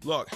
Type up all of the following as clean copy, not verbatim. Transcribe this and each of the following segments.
Look.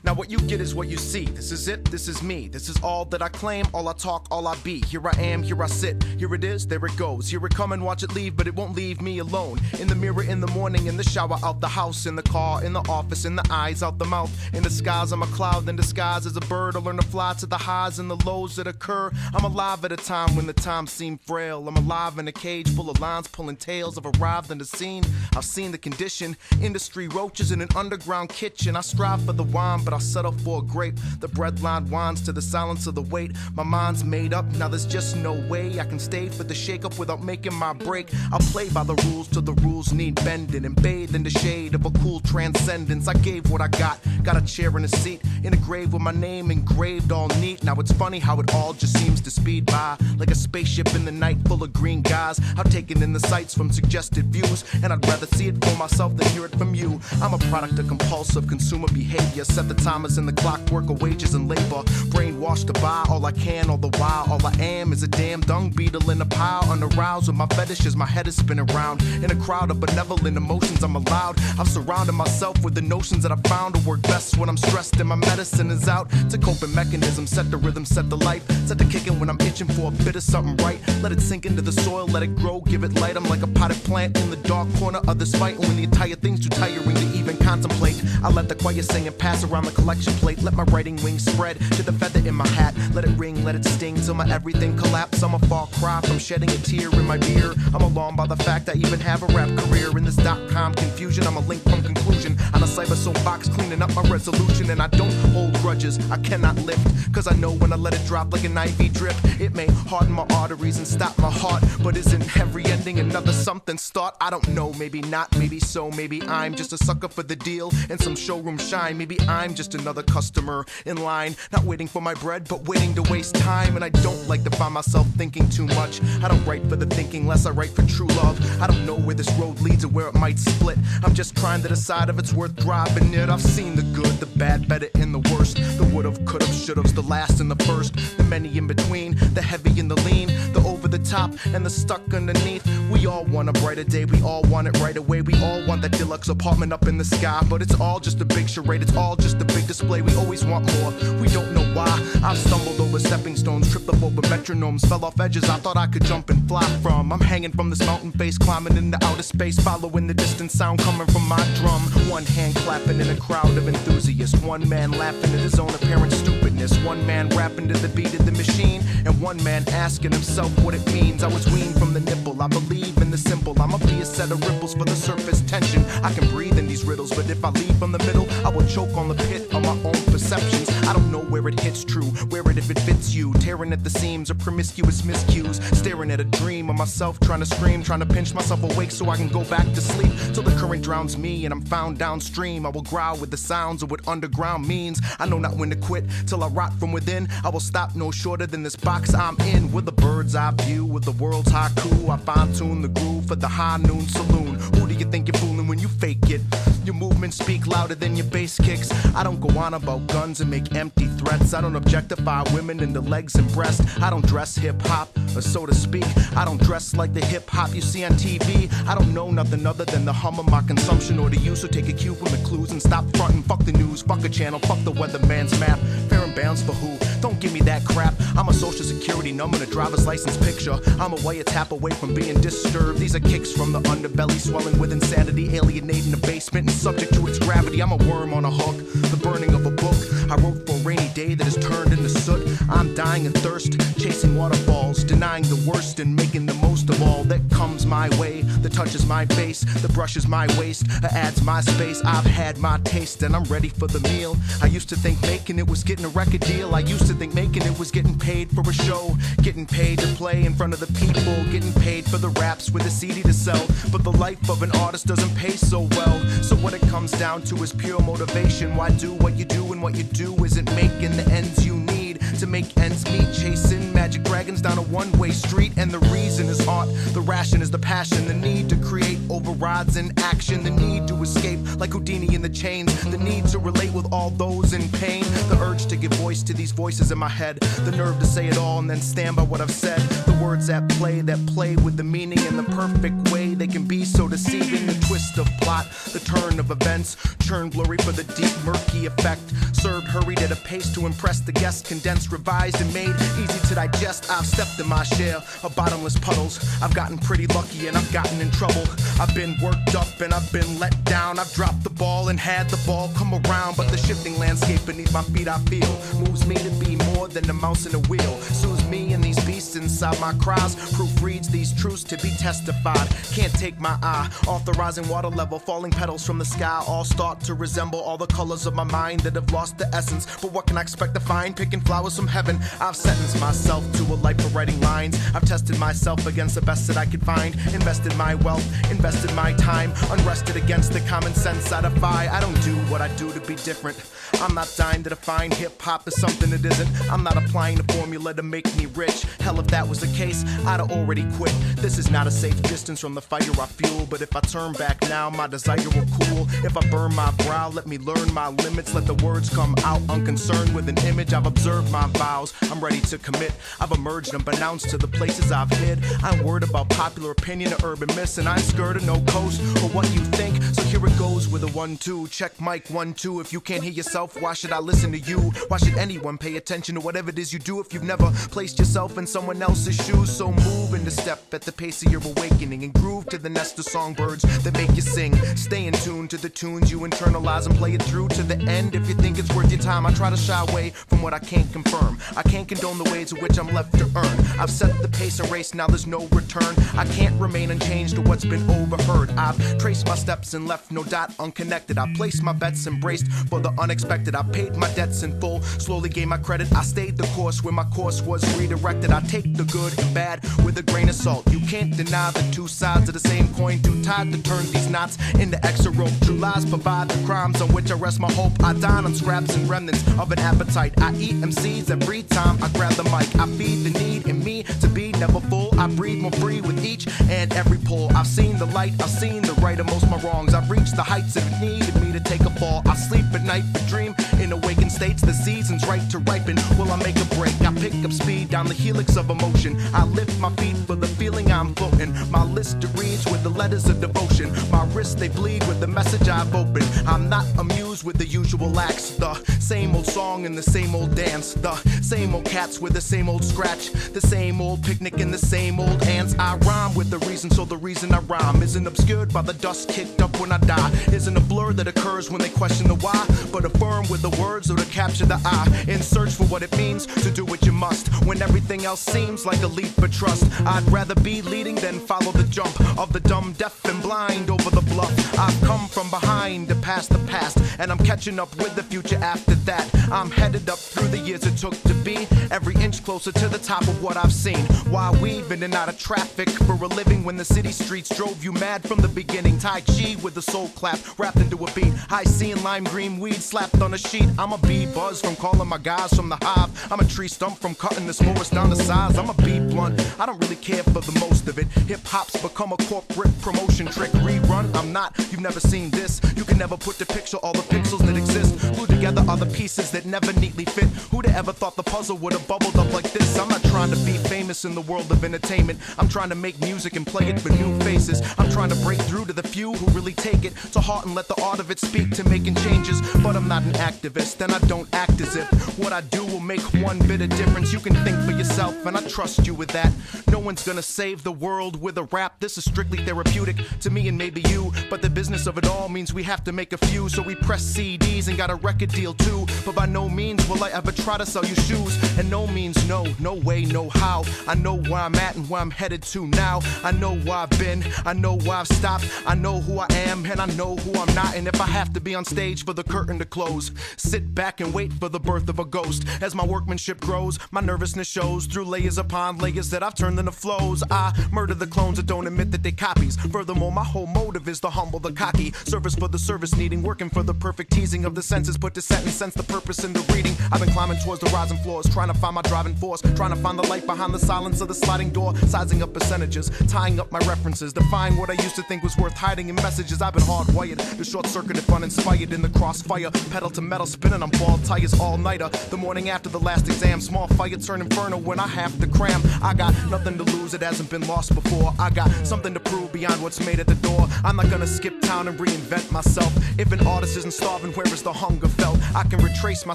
Now what you get is what you see. This is it, this is me. This is all that I claim, all I talk, all I be. Here I am, here I sit. Here it is, there it goes. Here it come and watch it leave, but it won't leave me alone. In the mirror, in the morning, in the shower, out the house, in the car, in the office, in the eyes, out the mouth. In the skies, I'm a cloud, in disguise as a bird. I learn to fly to the highs and the lows that occur. I'm alive at a time when the times seem frail. I'm alive in a cage full of lines pulling tails. I've arrived on the scene. I've seen the condition. Industry roaches in an underground kitchen. I strive for the wine, but I'll settle for a grape. The breadline winds to the silence of the weight. My mind's made up, now there's just no way I can stay for the shake-up without making my break. I'll play by the rules till the rules need bending and bathe in the shade of a cool transcendence. I gave what I got a chair and a seat in a grave with my name engraved all neat. Now it's funny how it all just seems to speed by like a spaceship in the night full of green guys. I've taken in the sights from suggested views, and I'd rather see it for myself than hear it from you. I'm a product of compulsive consumer behavior. Set the timers in the clockwork of wages and labor. Brainwashed to buy all I can all the while. All I am is a damn dung beetle in a pile. Unaroused with my fetishes, my head is spinning around. In a crowd of benevolent emotions, I'm allowed. I've surrounded myself with the notions that I found to work best when I'm stressed and my medicine is out. It's a coping mechanism, set the rhythm, set the life. Set the kicking when I'm itching for a bit of something right. Let it sink into the soil, let it grow, give it light. I'm like a potted plant in the dark corner of this fight. And when the entire thing's too tiring to even contemplate, I let the choir sing and pass around the collection plate. Let my writing wings spread to the feather in my hat. Let it ring, let it sting till my everything collapse. I'm a far cry from shedding a tear in my beer. I'm alarmed by the fact I even have a rap career. In this .com confusion, I'm a link from conclusion. On a cyber soapbox cleaning up my resolution. And I don't hold grudges, I cannot lift, cause I know when I let it drop like an IV drip, it may harden my arteries and stop my heart. But isn't every ending another something start? I don't know, maybe not, maybe so. Maybe I'm just a sucker for the deal and some showroom shine. Maybe I'm just another customer in line, not waiting for my bread, but waiting to waste time. And I don't like to find myself thinking too much. I don't write for the thinking, less I write for true love. I don't know where this road leads or where it might split. I'm just trying to decide if it's worth driving it. I've seen the good, the bad, better, and the worst. The would've, could've, should've's, the last and the first. The many in between, the heavy and the lean, the over the top and the stuck underneath. We all want a brighter day, we all want it right away. We all want that deluxe apartment up in the sky. But it's all just a big charade, it's all just a big display. We always want more, we don't know why. I've stumbled over stepping stones, tripped up over metronomes, fell off edges I thought I could jump and fly from. I'm hanging from this mountain face, climbing into outer space, following the distant sound coming from my drum. One hand clapping in a crowd of enthusiasts, one man laughing at his own apparent stupidness, one man rapping to the beat of the machine, and one man asking himself what it means. I was weaned from the nipple, I believe in the simple. I'ma be a set of ripples for the surface tension. I can breathe in these riddles, but if I leave from the middle, I will choke on the pit of my own perceptions. I don't know where it hits true, wear it if it fits you. Tearing at the seams of promiscuous miscues, staring at a dream of myself, trying to scream, trying to pinch myself awake so I can go back to sleep. Till the current drowns me and I'm found downstream. I will growl with the sounds of what underground means. I know not when to quit till I rot from within. I will stop no shorter than this box I'm in. With the bird's eye view, with the world's haiku, I fine-tune the groove for the high noon saloon. Who do you think you're fooling when you fake it? Your movements speak louder than your bass kicks. I don't go on about guns and make empty threats. I don't objectify women in the legs and breast. I don't dress hip-hop, or so to speak. I don't dress like the hip-hop you see on TV. I don't know nothing other than the hum of my consumption or the use. So take a cue from the clues and stop fronting. Fuck the news, fuck a channel, fuck the weatherman's map. Fair and bounds for who? Don't give me that crap. I'm a social security number and a driver's license picture. I'm a wiretap away from being disturbed. These are kicks from the underbelly, swelling with insanity, alienating the basement and subject to its gravity. I'm a worm on a hook, the burning of a book I wrote for a rainy day that has turned into soot. I'm dying of thirst, chasing waterfalls, denying the worst and making the most of all that comes my way. That touches my face, that brushes my waist, that adds my space. I've had my taste and I'm ready for the meal. I used to think making it was getting a record deal. I used to think making it was getting paid for a show, getting paid to play in front of the people, getting paid for the raps with a CD to sell. But the life of an artist doesn't pay so well. So what it comes down to is pure motivation. Why do what you do, and what you do isn't making the ends you need. to make ends meet, chasing magic dragons down a one-way street. And the reason is art, the ration is the passion, the need to create overrides in action, the need to escape like Houdini in the chains, the need to relate with all those in pain, the urge to give voice to these voices in my head, the nerve to say it all and then stand by what I've said, the words that play with the meaning in the perfect way they can be so deceiving, the twist of plot, the turn of events, churn blurry for the deep murky effect, served hurried at a pace to impress the guests, condensed, revised and made easy to digest. I've stepped in my share of bottomless puddles, I've gotten pretty lucky and I've gotten in trouble, I've been worked up and I've been let down, I've dropped the ball and had the ball come around, but the shifting landscape beneath my feet I feel moves me to be more than a mouse in a wheel, soothes me and these beasts inside my cries, proofreads these truths to be testified, can't take my eye off the rising water level, falling petals from the sky all start to resemble all the colors of my mind that have lost the essence, but what can I expect to find picking flowers from heaven? I've sentenced myself to a life of writing lines, I've tested myself against the best that I could find, invested my wealth, invested my time, unrested against the common sense I defy. I don't do what I do to be different, I'm not dying to define hip-hop as something it isn't, I'm not applying a formula to make me rich, hell if that was the case, I'd have already quit, this is not a safe distance from the fire I fuel, but if I turn back now, my desire will cool, if I burn my brow, let me learn my limits, let the words come out unconcerned with an image, I've observed my vows, I'm ready to commit, I've emerged unbeknownst to the places I've hid, I'm worried about popular opinion or urban myths, and I'm scared of no coast or what you think, so here it goes with a 1-2, check mic 1-2, if you can't hear yourself, why should I listen to you, why should anyone pay attention to whatever it is you do if you've never placed yourself in someone else's shoes, so move into step at the pace of your awakening, and groove to the nest of songbirds that make you sing, stay in tune to the tunes you internalize and play it through to the end, if you think it's worth your time, I try to shy away from what I can't confirm, I can't condone the ways in which I'm left to earn, I've set the pace and race, now there's no return, I can't remain unchanged to what's been overheard, I've traced my steps and left no dot unconnected, I placed my bets and braced for the unexpected, I paid my debts in full, slowly gained my credit, I stayed the course where my course was redirected, I take the good and bad with a grain of salt, you can't deny the two sides of the same coin, too tied to turn these knots into extra rope, true lies provide the crimes on which I rest my hope, I dine on scraps and remnants of an appetite, I eat MCs every time I grab the mic, I feed the need in me to be never full, I breathe more free with each and every pull, I've seen the light, I've seen the right of most of my wrongs, I've reached the heights that needed me to take a fall, I sleep at night but dream in awakened states, the season's right to ripen, will I make a break, I pick up speed down the helix of emotion, I lift my feet for the feeling I'm floating, my list it reads with the letters of devotion, my wrists they bleed with the message I've opened, I'm not amused with the usual acts, the same old song and the same old dance, the same old cats with the same old scratch, the same old picnic and the same old ants, I rhyme with the reason, so the reason I rhyme isn't obscured by the dust kicked up when I die, isn't a blur that occurs when they question the why, but affirm with the words or to capture the eye, in search for what it means to do what you must, when everything else seems like a leap for trust, I'd rather be leading than follow the jump of the dumb, deaf and blind over the bluff, I've come from behind to pass the past, and I'm catching up with the future after that, I'm headed up through the years it took to be, every inch closer to the top of what I've seen, why weave in and out of traffic for a living when the city streets drove you mad from the beginning, Tai Chi with the soul clap, wrapped into a beat, high C and lime green weed slapped on a sheet, I'm a bee buzz from calling my guys from the hive, I'm a tree stump from cutting this forest down to size, I'm a bee blunt, I don't really care for the most of it, hip-hop's become a corporate promotion trick, rerun, I'm not, you've never seen this, you can never put the picture, all the pixels that exist, glued together are the pieces that never neatly fit, who'd have ever thought the puzzle would have bubbled up like this, I'm not trying to be famous in the world of entertainment, I'm trying to make music and play it for new faces, I'm trying to break through to the few who really take it to heart and let the art of it speak to making changes, but I'm not an activist and I don't act as if what I do will make one bit of difference, you can think for yourself and I trust you with that, no one's gonna save the world with a rap, this is strictly therapeutic to me and maybe you, but the business of it all means we have to make a few, so we press CDs and got a record deal too, but by no means will I ever try to sell you shoes, and no means no, no way, no how, I know where I'm at and where I'm headed to now, I know where I've been, I know where I've stopped, I know who I am and I know who I'm not, and if I have to be on stage for the curtain to close, sit back and wait for the birth of a ghost, as my workmanship grows, my nervousness shows, through layers upon layers that I've turned into flows, I murder the clones that don't admit that they copies, furthermore my whole motive is the humble, the cocky, service for the service needing, working for the perfect teasing of the senses, put to sentence, sense the purpose in the reading. I've been climbing towards the rising floors, trying to find my driving force, trying to find the light behind the silence of the sliding door, sizing up percentages, tying up my references, defying what I used to think was worth hiding in messages. I've been hardwired, the short circuit if uninspired in the crossfire, pedal to metal spinning on ball tires all-nighter. The morning after the last exam, small fire turn inferno when I have to cram. I got nothing to lose, it hasn't been lost before. I got something to prove beyond what's made at the door. I'm not gonna skip town and reinvent myself. If an artist isn't starving, where is the hunger felt? I can retrace my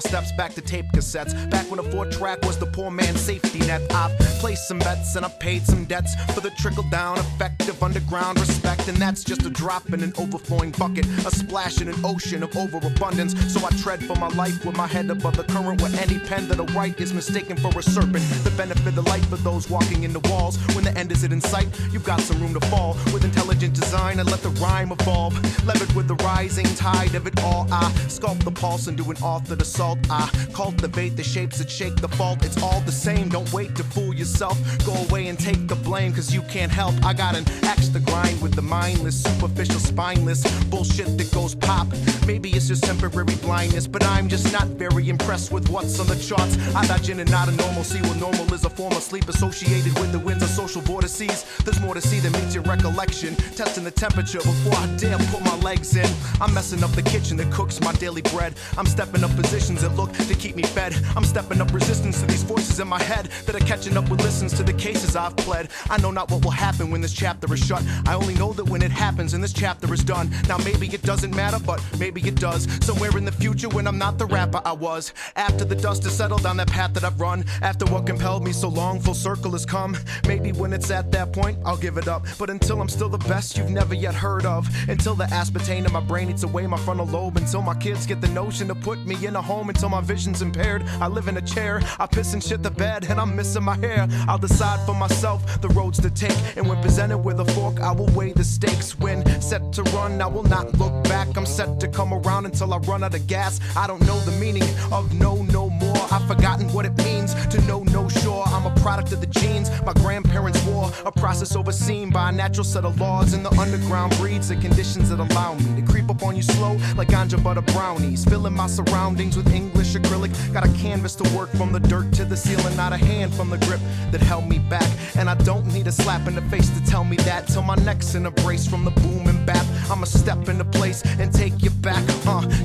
steps back to tape cassettes, back when a 4-track was the poor man's safety net. I've placed some bets and I've paid some debts for the trickle-down effect of underground respect, and that's just a drop in an overflowing bucket, a splash in an ocean of overabundance. So I tread for my life with my head above the current, where any pen that'll write is mistaken for a serpent. The benefit of light for those walking in the walls. When the end is in sight, you've got some room to fall. With intelligent design, I let the rhyme evolve, levered with the rising tide of it all. I sculpt the pulse and do an authored assault. I cultivate the shapes that shake the fault. It's all the same, don't wait to fool yourself. Go away and take the blame, cause you can't help. I got an axe to grind with the mindless, superficial, spineless bullshit that goes pop. Maybe it's just temporary blindness, but I'm just not very impressed with what's on the charts. I dodge in and out of normalcy, where normal is a form of sleep associated with the winds of social vortices. There's more to see than meets your recollection. Testing the temperature before I dare put my legs in. I'm messing up the kitchen that cooks my daily bread. I'm stepping up positions that look to keep me fed. I'm stepping up resistance to these voices in my head that are catching up with listens to the cases I've pled. I know not what will happen when this chapter is shut. I only know that when it happens and this chapter is done. Now maybe it doesn't matter, but maybe it does. Somewhere in the future when I'm not the rapper I was. After the dust has settled down that path that I've run, after what compelled me so long, full circle has come. Maybe when it's at that point, I'll give it up. But until I'm still the best you've never yet heard of, until the aspartame in my brain eats away my frontal lobe, until my kids get the notion to put me in a home, until my vision's impaired, I live in a chair, I piss and shit the bed, and I'm missing my hair. I'll decide for myself the roads to take, and when presented with a fork, I will weigh the stakes. When set to run, I will not look back. I'm set to come around until I run out of gas. I don't know the meaning of no more. I've forgotten what it means to know no sure. I'm a product of the genes my grandparents wore, a process overseen by a natural set of laws. In the underground breeds the conditions that allow me to creep up on you slow like ganja butter brownies, filling my surroundings with English acrylic. Got a canvas to work from the dirt to the ceiling, not a hand from the grip that held me back. And I don't need a slap in the face to tell me that, till my neck's in a brace from the boom and bap. I'ma step into place and take you back.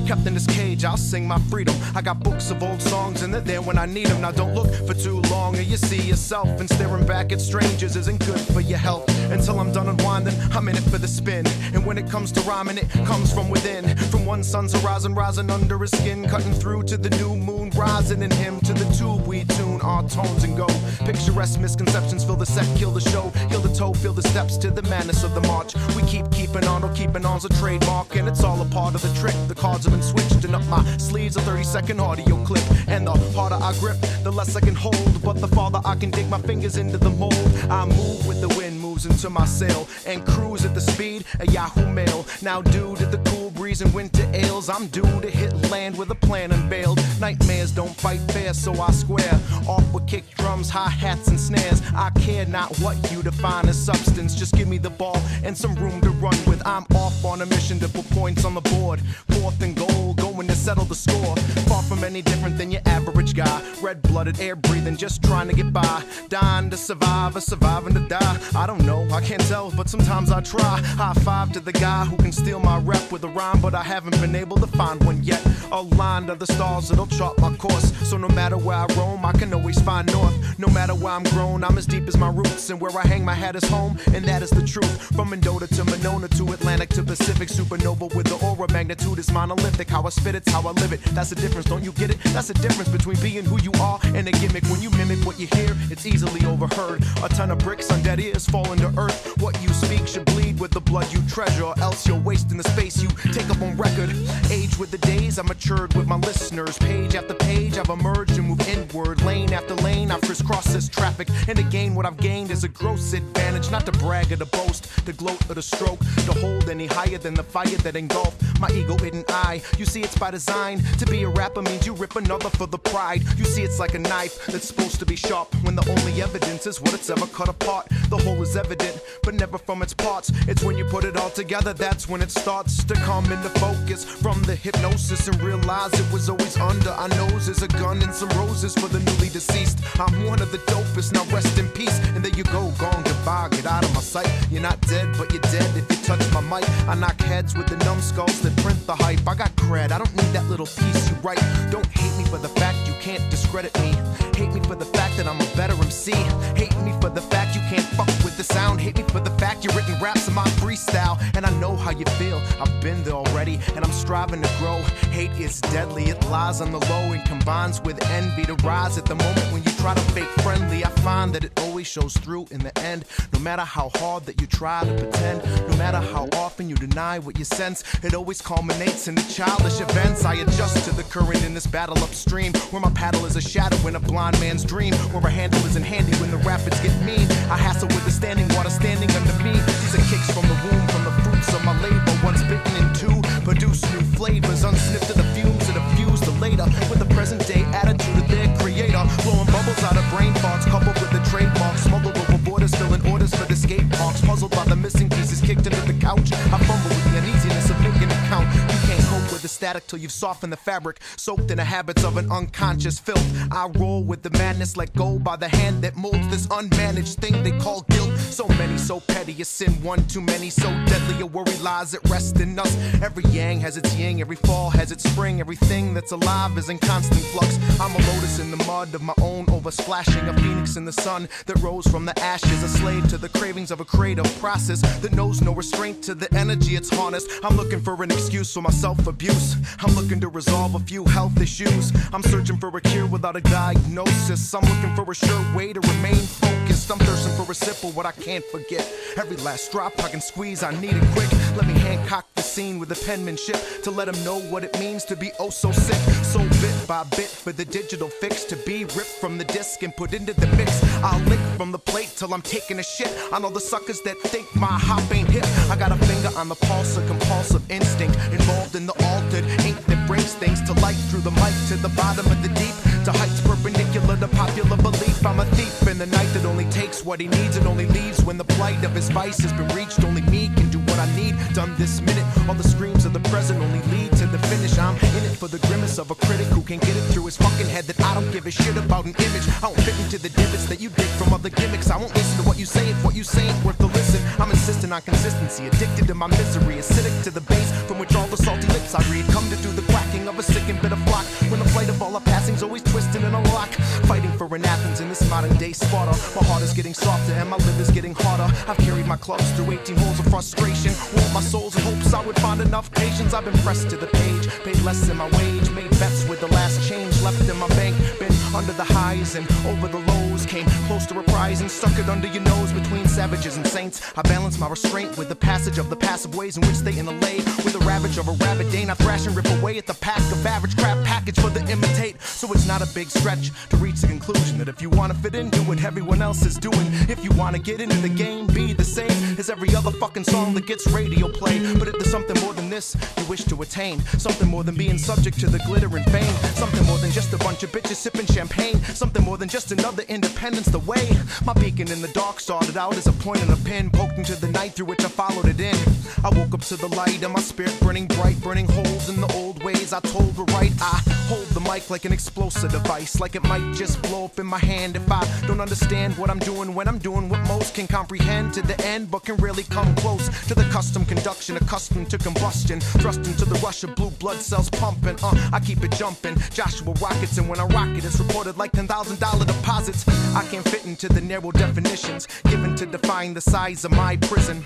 Kept in this cage, I'll sing my freedom. I got books of old songs and they're there when I need them. Now don't look for too long or you see yourself, and staring back at strangers isn't good for your health. Until I'm done unwinding, I'm in it for the spin. And when it comes to rhyming, it comes from within. From one sun's horizon rising under his skin, cutting through to the new moon rising in him. To the tube we tune our tones and go. Picturesque misconceptions fill the set, kill the show. Heal the toe, feel the steps to the madness of the march. We keeping on, or keeping on's a trademark, and it's all a part of the trick. The cards have been switched, and up my sleeves a 30-second audio clip. And the harder I grip, the less I can hold, but the farther I can dig my fingers into the mold. I move with the wind moves into my sail, and cruise at the speed of Yahoo Mail. Now due to the cool breeze and winter ales, I'm due to hit land with a plan unveiled. Nightmares don't fight fair, so I square off with kick drums, hi-hats and snares. I care not what you define as substance, just give me the ball and some room to run with. I'm off on a mission to put points on the board, fourth and goal, going to settle the score. Far from any different than your average guy, red-blooded, air-breathing, just trying to get by. Dying to survive or surviving to die, I don't know, I can't tell, but sometimes I try. High five to the guy who can steal my rep with a rhyme, but I haven't been able to find one yet. Aligned to the stars that'll chart my course, so no matter where I roam, I can always find north. No matter where I'm grown, I'm as deep as my roots, and where I hang my hat is home, and that is the truth. From Mendota to Monona to Atlantic to Pacific, supernova with the aura magnitude is monolithic. How I spit it's how I live it. That's the difference, don't you get it? That's the difference between being who you are and a gimmick. When you mimic what you hear, it's easily overheard. A ton of bricks on dead ears falling to earth. What you speak should bleed with the blood you treasure, or else you're wasting the space you take up on record. Age with the days, I matured with my listeners. Page after page, I've emerged and moved inward. Lane after lane, I've crisscrossed this traffic. And again, what I've gained is a gross advantage. Not to brag or to boast, to gloat or to stroke, to hold any higher than the fire that engulfed my ego hidden eye. You see, it's by design. To be a rapper means you rip another for the pride. You see, it's like a knife that's supposed to be sharp, when the only evidence is what it's ever cut apart. The whole is evident, but never from its parts. It's when you put it all together, that's when it starts to come into focus from the hypnosis and realize it was always under our noses. A gun and some roses for the newly deceased. I'm one of the dopest, now rest in peace. And there you go, gone goodbye, get out of my sight. You're not dead, but you're dead if you touch my mic. I knock heads with the numbskulls that print the hype. I got cred, I don't need that little piece you write. Don't hate me for the fact you can't discredit me. Hate me for the fact that I'm a better MC. Hate me for the fact you can't fuck with the sound. Hate me for the fact you're written raps in my freestyle. And I know how you feel, I've been there already, and I'm striving to grow. Hate is deadly, it lies on the low and combines with envy to rise at the moment when you try to fake friendly. I find that it always shows through in the end. No matter how hard that you try to pretend, no matter how often you deny what you sense, it always culminates in the childish events. I adjust to the current in this battle upstream, where my paddle is a shadow in a blind man's dream, where a handle isn't handy when the rapids get mean. I hassle with the standing water standing under me. These are kicks from the womb, from the fruits of my labor. Once bitten in two, produce new flavors, unsniffed to the fumes that have fused the later with the present day attitude of their creator. Blowing bubbles out of brain farts, coupled with the trademark, smuggled over borders, filling orders for the skate parks. Puzzled by the missing pieces kicked into the couch, I fumble with the uneasiness of making a count. You can't cope with the static till you've softened the fabric, soaked in the habits of an unconscious filth. I roll with the madness, let go by the hand that molds this unmanaged thing they call guilt. So many, so petty, a sin one too many, so deadly a worry lies at rest in us. Every yang has its yang, every fall has its spring. Everything that's alive is in constant flux. I'm a lotus in the mud of my own oversplashing, a phoenix in the sun that rose from the ashes, a slave to the cravings of a creative process that knows no restraint to the energy it's harnessed. I'm looking for an excuse for my self-abuse. I'm looking to resolve a few health issues. I'm searching for a cure without a diagnosis. I'm looking for a sure way to remain focused. I'm thirsting for a sip of what I can't forget. Every last drop I can squeeze, I need it quick. Let me Hancock the scene with the penmanship to let them know what it means to be oh so sick. So bit by bit for the digital fix to be ripped from the disc and put into the mix. I'll lick from the plate till I'm taking a shit. I know the suckers that think my hop ain't hip. I got a finger on the pulse, a compulsive instinct involved in the altered ink that brings things to light through the mic to the bottom of the deep, to heights perpendicular to popular belief. I'm a thief in the night that only takes what he needs and only leaves when the plight of his vice has been reached. Only me can do what I need done this minute. All the screams of the present only lead to the finish. I'm in it for the grimace of a critic who can't get it through his fucking head that I don't give a shit about an image. I won't fit into the divots that you dig from other gimmicks. I won't listen to what you say if what you say ain't worth the listen. I'm insisting on consistency, addicted to my misery, acidic to the base from which all the salty lips I read come to do the quacking of a sick and bitter flock. When the flight of all our passing's always twisting in a lock, fighting for an Athens in this modern day Sparta. My heart is getting softer and my liver's getting harder. I've carried my clubs through 18 holes of frustration, warmed my souls in hopes I would find enough patience. I've been pressed to the page, paid less than my wage, made bets with the last change left in my bank. Been under the highs and over the lows, came close to reprising, stuck it under your nose between savages and saints. I balance my restraint with the passage of the passive ways in which they interlay. With the ravage of a rabid Dane, I thrash and rip away at the pack of average crap package for the imitate. So it's not a big stretch to reach the conclusion that if you want to fit in, do what everyone else is doing. If you want to get into the game, be the same as every other fucking song that gets radio play. But if there's something more than this you wish to attain, something more than being subject to the glitter and fame, something more than just a bunch of bitches sipping champagne, something more than just another independence. The way my beacon in the dark started out as a point and a pin poked into the night through which I followed it in. I woke up to the light and my spirit burning bright, burning holes in the old ways I told were right. I hold the mic like an explosive device, like it might just blow up in my hand if I don't understand what I'm doing when I'm doing what most can comprehend to the end, but can really come close to the custom conduction, accustomed to combustion, thrust into the rush of blue blood cells pumping. I keep it jumping, Joshua rockets, and when I rock it, it's reported like $10,000 deposits. I can't fit into the narrow definitions given to define the size of my prison.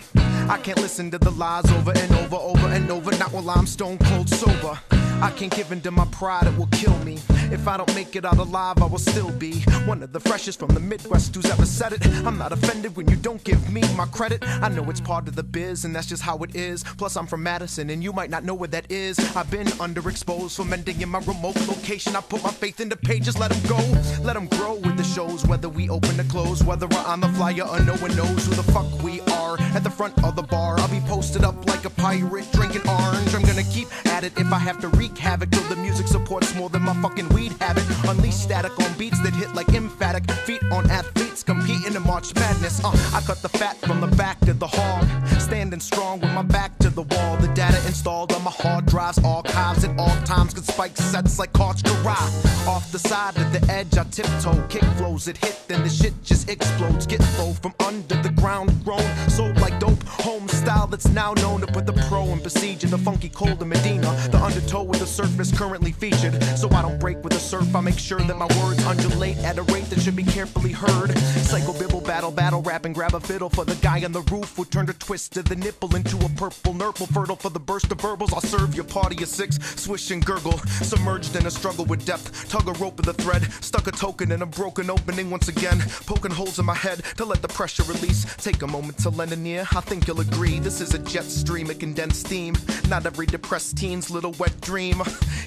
I can't listen to the lies over and over, over and over, not while I'm stone cold sober. I can't give in to my pride, it will kill me. If I don't make it out alive, I will still be one of the freshest from the Midwest who's ever said it. I'm not offended when you don't give me my credit. I know it's part of the biz and that's just how it is. Plus I'm from Madison and you might not know where that is. I've been underexposed, fermenting in my remote location. I put my faith in the pages, let them go, let them grow with the shows. Whether we open or close, whether we're on the flyer or no one knows who the fuck we are. At the front of the bar, I'll be posted up like a pirate drinking orange. I'm gonna keep at it if I have to wreak havoc till the music supports more than my fucking weed. weed habit. Unleash static on beats that hit like emphatic. Feet on athletes competing in March Madness. I cut the fat from the back of the hog. Standing strong with my back to the wall. The data installed on my hard drives, archives at all times. Could spike sets like Karch Garage. Off the side of the edge, I tiptoe. Kick flows it hit, then the shit just explodes. Get flow from under the ground, grown, sold like dope. Home style that's now known to put the pro in procedure. The funky cold in Medina, the undertow with the surface currently featured. So I don't break with the surf, I make sure that my words undulate at a rate that should be carefully heard. Psycho bibble, battle, rap and grab a fiddle for the guy on the roof who turned a twist of the nipple into a purple nurple. Fertile for the burst of verbals, I'll serve your party of six. Swish and gurgle, submerged in a struggle with depth. Tug a rope of the thread, stuck a token in a broken opening once again. Poking holes in my head to let the pressure release. Take a moment to lend an ear, I think you'll agree. This is a jet stream of condensed steam. Not every depressed teen's little wet dream.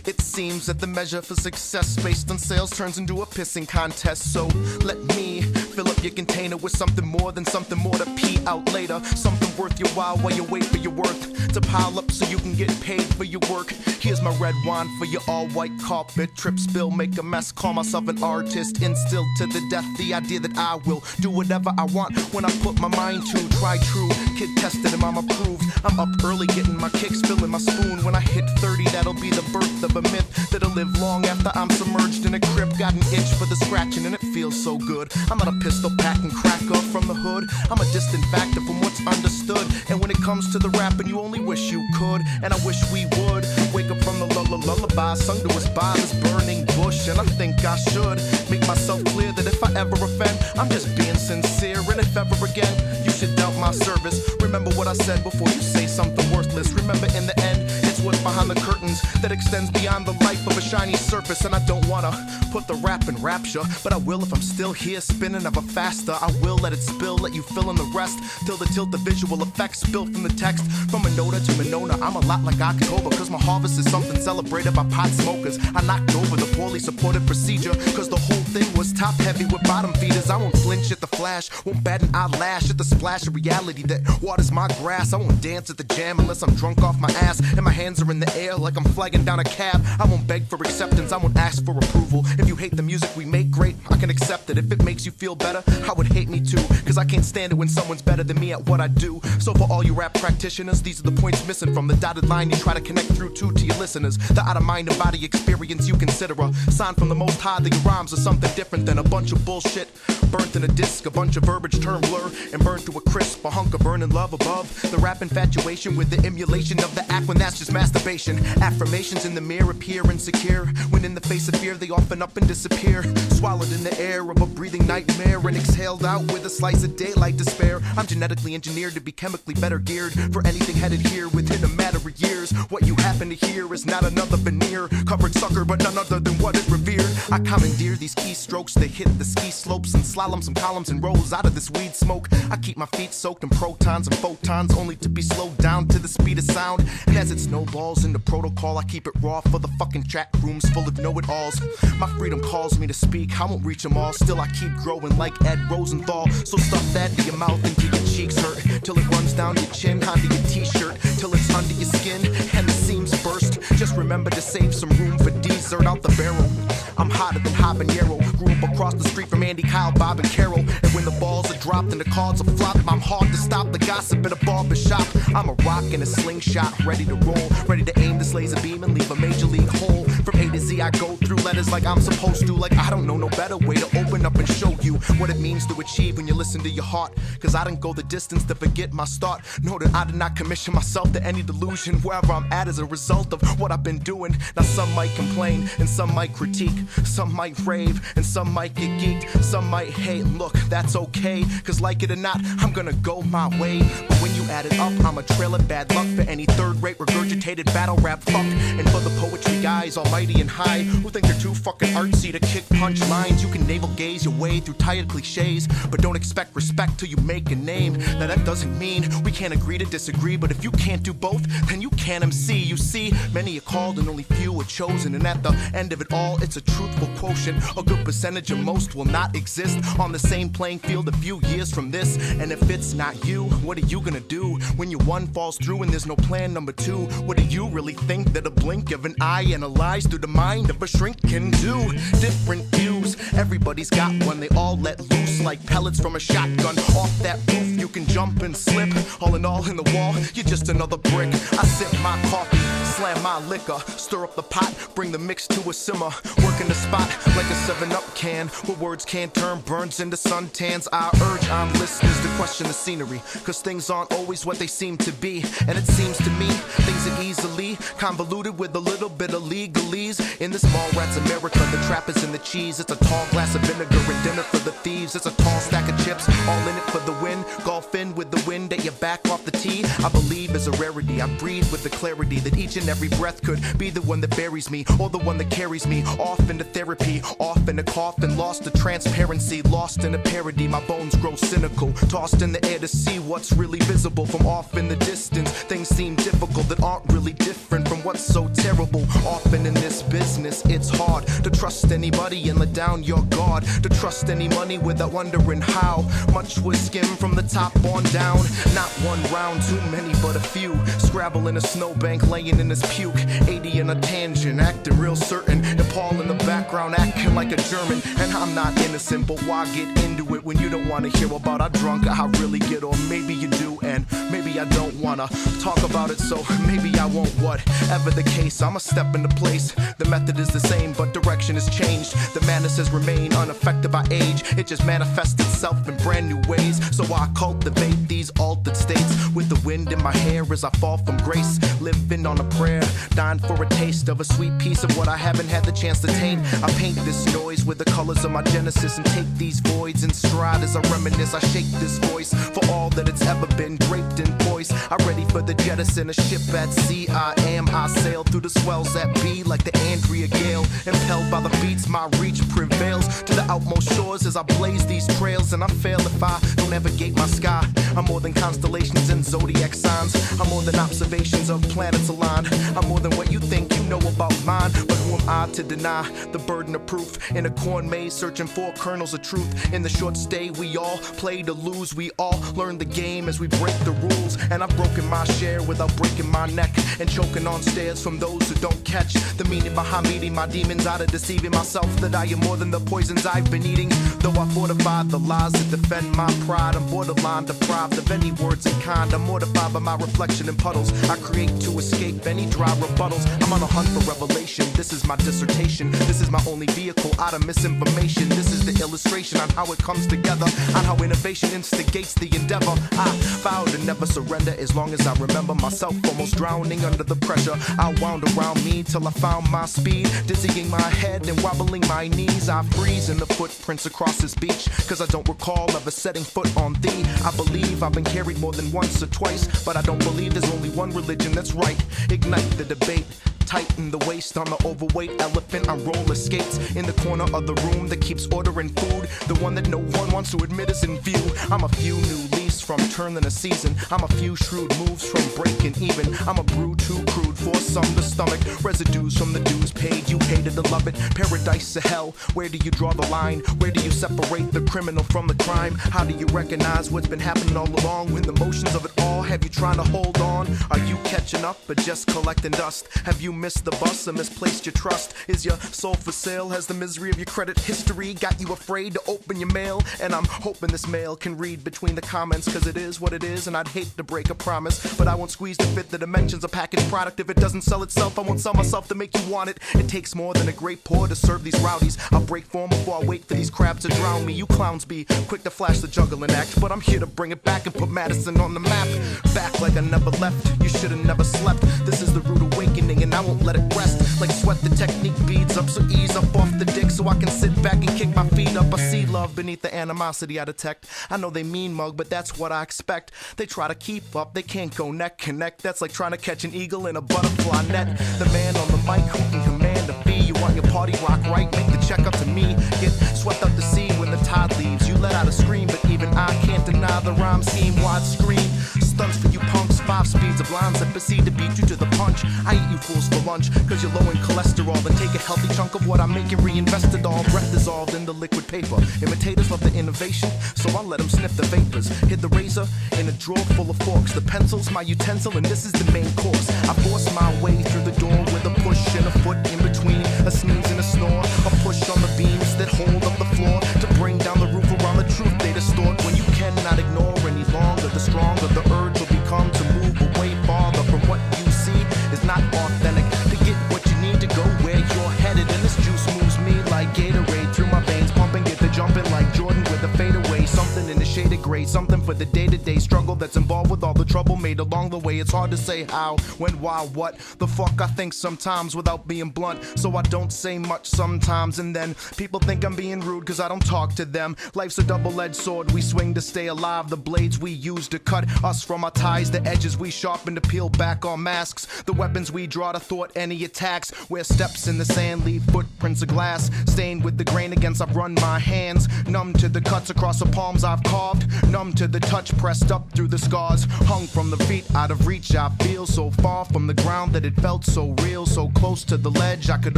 It seems that the measure for success based on sales turns into a pissing contest. So let me fill up your container with something more than something more to pee out later. Something worth your while you wait for your worth to pile up so you can get paid for your work. Here's my red wine for your all white carpet. Trip, spill, make a mess, call myself an artist. Instilled to the death the idea that I will do whatever I want when I put my mind to. Try true, kid tested and I'm approved. I'm up early getting my kicks, filling my spoon. When I hit 30, that'll be the birth of a myth that'll live long after I'm submerged in a crib. Got an itch for the scratching and it feels so good. I'm not a pistol packing cracker from the hood. I'm a distant factor from what's understood. And when it comes to the rapping, you only wish you could. And I wish we would wake up from the lullaby sung to us by this burning bush. And I think I should make myself clear that if I ever offend, I'm just being sincere. And if ever again you should doubt my service, remember what I said before you say something worthless. Remember in the end, it's what's behind the curtains that extends beyond the life of a shiny surface. And I don't wanna put the rap in rapture, but I will if I'm still here spinning ever faster. I will let it spill, let you fill in the rest, till the tilt the visual effects built from the text. From Minota to Monona, I'm a lot like October, cause my harvest is something celebrated by pot smokers. I knocked over the poorly supported procedure, cause the whole thing was top heavy with bottom feeders. I won't flinch at the flash, won't bat an eyelash at the splash of reality that waters my grass. I won't dance at the jam unless I'm drunk off my ass and my hands are in the air like I'm flagging down a cab. I won't beg for acceptance, I won't ask for approval. If you hate the music we make, great, I can accept it. If it makes you feel better, I would hate me too, cause I can't stand it when someone's better than me at what I do. So for all you rap practitioners, these are the points missing from the dotted line you try to connect through to your listeners. The out of mind and body experience you consider a sign from the most high that your rhymes are something different than a bunch of bullshit burnt in a disc, a bunch of verbiage turned blur and burned to a crisp, a hunk of burning love above the rap infatuation with the emulation of the act when that's just masturbation. Affirmations in the mirror appear insecure when in the face of fear they often up and disappear, swallowed in the air of a breathing nightmare and exhaled out with a slice of daylight despair. I'm genetically engineered to be chemically better geared for anything headed here within a matter of years. What you happen to hear is not another veneer covered sucker but none other than what is revered. I commandeer these keystrokes, they hit the ski slopes and slalom some columns and rolls out of this weed smoke. I keep my feet soaked in protons and photons only to be slowed down to the speed of sound. And as it snowballs into protocol, I keep it raw for the fucking chat rooms full of know-it-alls. My freedom calls me to speak, I won't reach them all. Still I keep growing like Ed Rosenthal. So stuff that into your mouth until your cheeks hurt, till it runs down your chin onto your t-shirt, till it's under your skin and the seams burst. Just remember to save some room for dessert out the barrel. I'm hotter than habanero. Grew up across the street from Andy, Kyle, Bob, and Carol. And when the balls are dropped and the cards are flopped, I'm hard to stop the gossip in a barber shop. I'm a rock in a slingshot, ready to roll, ready to aim this laser beam and leave a major league hole. From A to Z, I go through letters like I'm supposed to, like I don't know no better way to open up and show you what it means to achieve when you listen to your heart. Cause I didn't go the distance to forget my start. Know that I did not commission myself to any delusion. Wherever I'm at is a result of what I've been doing. Now some might complain and some might critique, some might rave and some might get geeked, some might hate. Look, that's okay, cause like it or not, I'm gonna go my way. But when you add it up, I'm a trail of bad luck for any third-rate regurgitated battle rap fuck. And for the poetry guys, almighty and high, who think they're too fucking artsy to kick punch lines, you can navel gaze your way through tired cliches, but don't expect respect till you make a name. Now that doesn't mean we can't agree to disagree, but if you can't do both, then you can't MC. You see, many are called and only few are chosen, and at the end of it all, it's a truthful quotient. A good percentage of most will not exist on the same playing field a few years from this. And if it's not you, what are you gonna do when your one falls through and there's no plan number two? What do you really think that a blink of an eye analyzed through the mind of a shrink can do? Different views, everybody's got one. They all let loose like pellets from a shotgun. Off that roof you can jump and slip. All in the wall, you're just another brick. I sip my coffee, slam my liquor, stir up the pot, bring the mix to a simmer. Working the spot like a 7-Up can, where words can't turn burns into suntans. I urge on listeners to question the scenery, cause things aren't always what they seem to be. And it seems to me, things are easily convoluted with a little bit of legalese. In this mall rat's America, the trap is in the cheese. It's a tall glass of vinegar and dinner for the thieves. It's a tall stack of chips, all in it for the win. Golf in with the wind at your back off the tee. I believe is a rarity. I breathe with the clarity that each and every breath could be the one that buries me, or the one that carries me off into therapy, off in a coffin, lost to transparency, lost in a parody. My bones grow cynical, tossed in the air to see what's really visible from off in the distance. Things seem difficult that aren't really different from what's so terrible. Often in this business, it's hard to trust anybody and let down your guard, to trust any money without wondering how much was skimmed from the top on down. Not one round, too many but a few. Scrabble in a snowbank, laying in his puke. 80 in a tangent, acting real certain. And Paul in the background, acting like a German. And I'm not innocent, but why get into it when you don't want to hear about how drunk I really get? Or maybe you do, and maybe I don't wanna talk about it, so maybe I won't. Whatever the case, I'ma step into place. The method is the same, but direction has changed. The madness has remained unaffected by age. It just manifests itself in brand new ways. So I cultivate these altered states with the wind in my hair as I fall from grace. Living on a prayer, dying for a taste of a sweet piece of what I haven't had the chance to taint. I paint this noise with the colors of my genesis and take these voids in stride as I reminisce. I shake this voice for all that it's ever been, draped in poise. I'm ready for the jettison, a ship at sea. I sail through the swells at B like the Andrea Gale. Impelled by the beats, my reach prevails to the outmost shores as I blaze these trails. And I fail if I don't navigate my sky. I'm more than constellations and zodiac signs. I'm more than observations of planets aligned. I'm more than what you think you know about mine. But who am I to deny the burden of proof? In a corn maze searching for kernels of truth. In the short stay we all play to lose. We all learn the game as we break the rules. And I've broken my share without breaking my neck, and choking on stares from those who don't catch the meaning behind meeting my demons, out of deceiving myself that I am more than the poisons I've been eating. Though I fortified the lies that defend my pride, I'm borderline deprived of any words in kind. I'm mortified by my reflection in puddles I create to escape any dry rebuttals. I'm on a hunt for revelation. This is my dissertation. This is my only vehicle out of misinformation. This is the illustration on how it comes together, on how innovation instigates the endeavor. I vow to never surrender as long as I remember myself almost drowning under the pressure. I wound around me till I found my speed, dizzying my head and wobbling my knees. I freeze in the footprints across this beach, cause I don't recall ever setting foot on thee. I believe I've been carried more than once or twice, but I don't believe there's only one religion that's right. Ignite the debate, tighten the waist on the overweight elephant on roller skates in the corner of the room that keeps ordering food, the one that no one wants to admit is in view. I'm a few new leaves from turning a season. I'm a few shrewd moves from breaking even. I'm a brew too crude for some to stomach. Residues from the dues paid, you hated to love it. Paradise to hell, where do you draw the line? Where do you separate the criminal from the crime? How do you recognize what's been happening all along? When the motions of it all have you trying to hold on? Are you catching up or just collecting dust? Have you missed the bus or misplaced your trust? Is your soul for sale? Has the misery of your credit history got you afraid to open your mail? And I'm hoping this mail can read between the comments, cause it is what it is and I'd hate to break a promise, but I won't squeeze to fit the dimensions of packaged product. If it doesn't sell itself, I won't sell myself to make you want it. It takes more than a great pour to serve these rowdies. I'll break form before I wait for these crabs to drown me. You clowns be quick to flash the juggling act, but I'm here to bring it back and put Madison on the map. Back like I never left, you should've never slept. This is the rude awakening and I won't let it rest. Like sweat, the technique beads up, so ease up off the dick so I can sit back and kick my feet up. I see love beneath the animosity I detect. I know they mean mug, but that's what I expect. They try to keep up, they can't go neck connect. That's like trying to catch an eagle in a butterfly net. The man on the mic who can command a fee. You want your party rock right, make the check up to me. Get swept up to sea when the tide leaves. You let out a scream, but even I can't deny the rhyme scheme. Widescreen stunts for you punks, 5 speeds of lines that proceed to beat you to the punch. I eat you fools for lunch, cause you're low in cholesterol. Then take a healthy chunk of what I make and reinvest it all. Breath dissolved in the liquid paper. Imitators love the innovation, so I let them sniff the vapors. Hid the razor in a drawer full of forks. The pencil's my utensil, and this is the main course. I force my way through the door with a push and a foot in between, a sneeze and a snore. A push on the beams that hold up the floor to bring down the roof around the truth they distort. When you cannot ignore any longer, the stronger the urge will become to move away farther from what you see is not authentic. To get what you need to go where you're headed, and this juice moves me like Gatorade through my veins, pumping, get the jumping like Jordan with a fadeaway. Something in the shade of gray, something for the day-to-day struggle that's involved with all the trouble made along the way. It's hard to say how, when, why, what the fuck I think sometimes without being blunt, so I don't say much sometimes. And then people think I'm being rude cause I don't talk to them. Life's a double-edged sword we swing to stay alive. The blades we use to cut us from our ties, the edges we sharpen to peel back our masks, the weapons we draw to thwart any attacks. Where steps in the sand leave footprints of glass, stained with the grain against I've run my hands, numb to the cuts across the palms I've carved, numb to the touch pressed up through the scars, hung from the feet out of reach. I feel so far from the ground that it felt so real, so close to the ledge I could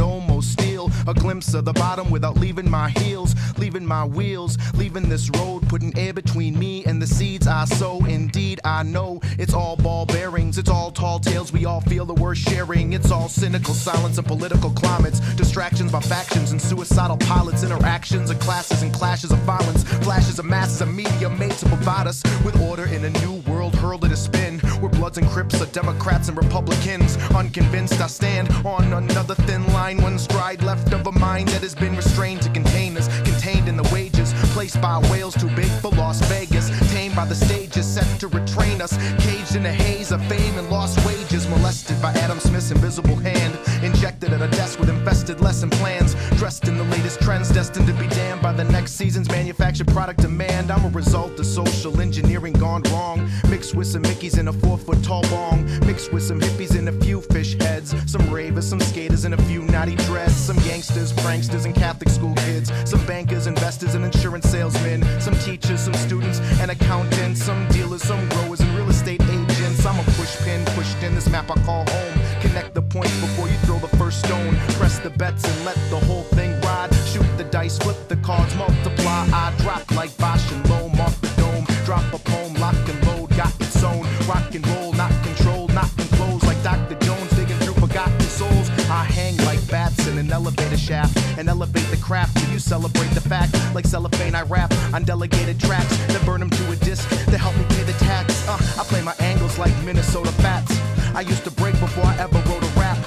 almost steal a glimpse of the bottom without leaving my heels, leaving my wheels, leaving this road, putting air between me and the seeds I sow. Indeed I know it's all ball bearings, it's all tall tales we all feel that we're sharing. It's all cynical silence and political climates, distractions by factions and suicidal pilots, interactions of classes and clashes of violence, flashes of masses of media made to provide us with order in a new world hurled at a spin, where Bloods and Crips are Democrats and Republicans. Unconvinced I stand on another thin line, one stride left of a mind that has been restrained to contain us, contained in the wages placed by whales too big for Las Vegas, tamed by the stages set to retrain us, caged in a haze of fame and lost wages, molested by Adam Smith's invisible hand, injected at a desk with infested lesson plans, dressed in the latest trends, destined to be damned by the next season's manufactured product demand. I'm a result of social engineering gone wrong, mixed with some Mickeys in a 4-foot tall bong, mixed with some hippies and a few fish heads, some ravers, some skaters and a few naughty dreads, some gangsters, pranksters and Catholic school kids, some bankers, investors and insurance salesmen, some teachers, some students and accountants, some dealers, some growers and real estate agents. I'm a pushpin pushed in this map I call home. Connect the points before you throw the first stone. Press the bets and let the whole thing ride. Shoot the dice, flip the cards, multiply. I drop like Bosch and Loam off the dome. Drop a poem, lock and load, got its own. Rock and roll, not controlled, not enclosed like Dr. Jones digging through forgotten souls. I hang like bats in an elevator shaft and elevate the craft till you celebrate the fact. Like cellophane I rap on delegated tracks that burn them to a disc to help me pay the tax. I play my angles like Minnesota Fats. I used to break before I ever wrote a rap.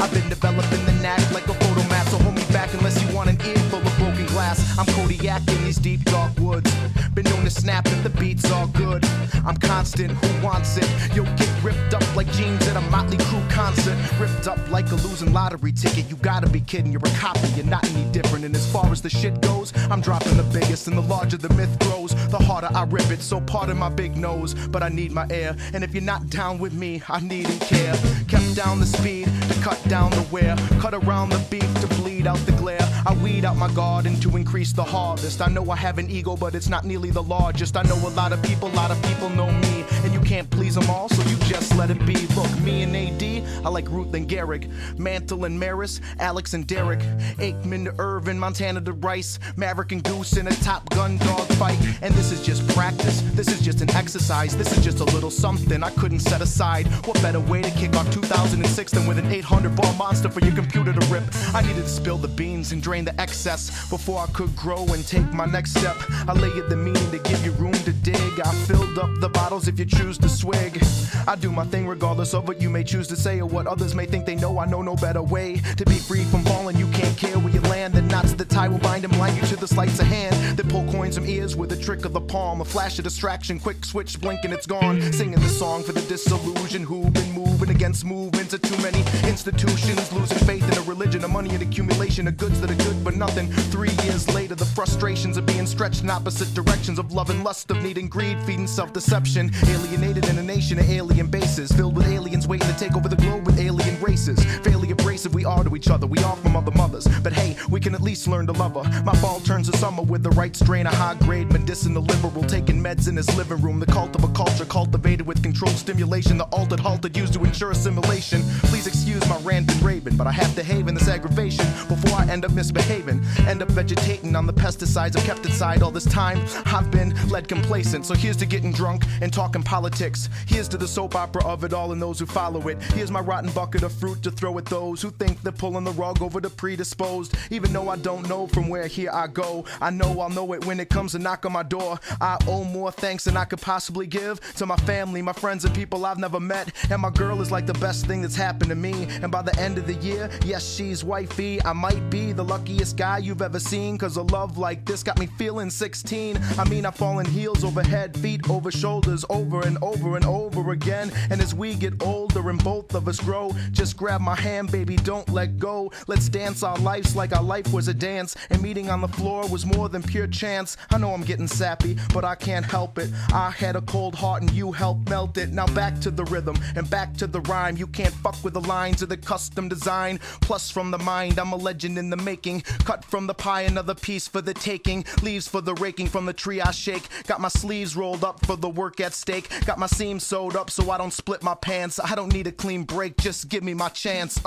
I've been developing the knack like a photo map, so hold me back unless you want an ear full of broken glass. I'm Kodiak in these deep dark woods, been known to snap if the beat's all good. I'm constant, who wants it? You'll get ripped up like jeans at a Motley Crue concert, ripped up like a losing lottery ticket. You gotta be kidding, you're a copy, you're not any different. And as far as the shit goes, I'm dropping the biggest, and the larger the myth grows, the harder I rip it. So pardon my big nose, but I need my air, and if you're not down with me, I needn't care. Kept down the speed to cut down the wear, cut around the beef to bleed out the glare. I weed out my garden to increase the harvest. I know I have an ego, but it's not nearly the largest. I know a lot of people know me, and you can't please them all, so you just let it be. Look, me and AD, I like Ruth and Garrick, Mantle and Maris, Alex and Derek, Aikman to Irvin, Montana to Rice, Maverick and Goose in a Top Gun dog fight. And this is just practice, this is just an exercise, this is just a little something I couldn't set aside. What better way to kick off 2006 than with an 800-ball monster for your computer to rip? I needed to spill the beans and drain the excess before I could grow and take my next step. I layered the meaning to give you room to dig. I filled up the bottles if you choose to swig. I do my thing regardless of what you may choose to say or what others may think they know. I know no better way to be free from falling. You can't care where you land. The knots that tie will bind and blind you to the sleights of hand that pull coins from ears with a trick of the palm, a flash of distraction, quick switch, blink and it's gone. Singing the song for the disillusion who've been moving against movements of too many institutions, losing faith in a religion of money and accumulation of goods that are good for nothing. 3 years later, the frustrations of being stretched in opposite directions, of love and lust, of need and greed, feeding self-deception, alienated in a nation of alien bases, filled with aliens waiting to take over the globe with alien races. Fairly abrasive we are to each other, we are from other mothers, but hey, we can at least learn learn to love her. My fall turns to summer with the right strain of high-grade medicinal liberal, taking meds in his living room. The cult of a culture cultivated with controlled stimulation, the altered, halted, used to ensure assimilation. Please excuse my rant and raving, but I have to haven this aggravation before I end up misbehaving. End up vegetating on the pesticides I've kept inside all this time. I've been led complacent, so here's to getting drunk and talking politics. Here's to the soap opera of it all and those who follow it. Here's my rotten bucket of fruit to throw at those who think they're pulling the rug over the predisposed. Even though I don't know from where here I go, I know I'll know it when it comes to knock on my door. I owe more thanks than I could possibly give to my family, my friends, and people I've never met. And my girl is like the best thing that's happened to me. And by the end of the year, yes, she's wifey. I might be the luckiest guy you've ever seen, cause a love like this got me feeling 16. I mean, I've fallen heels over head, feet over shoulders, over and over and over again. And as we get older and both of us grow, just grab my hand, baby, don't let go. Let's dance our lives like our life was a dance, and meeting on the floor was more than pure chance. I know I'm getting sappy, but I can't help it. I had a cold heart and you helped melt it. Now back to the rhythm and back to the rhyme. You can't fuck with the lines of the custom design. Plus from the mind, I'm a legend in the making. Cut from the pie, another piece for the taking. Leaves for the raking from the tree I shake. Got my sleeves rolled up for the work at stake. Got my seams sewed up so I don't split my pants. I don't need a clean break, just give me my chance.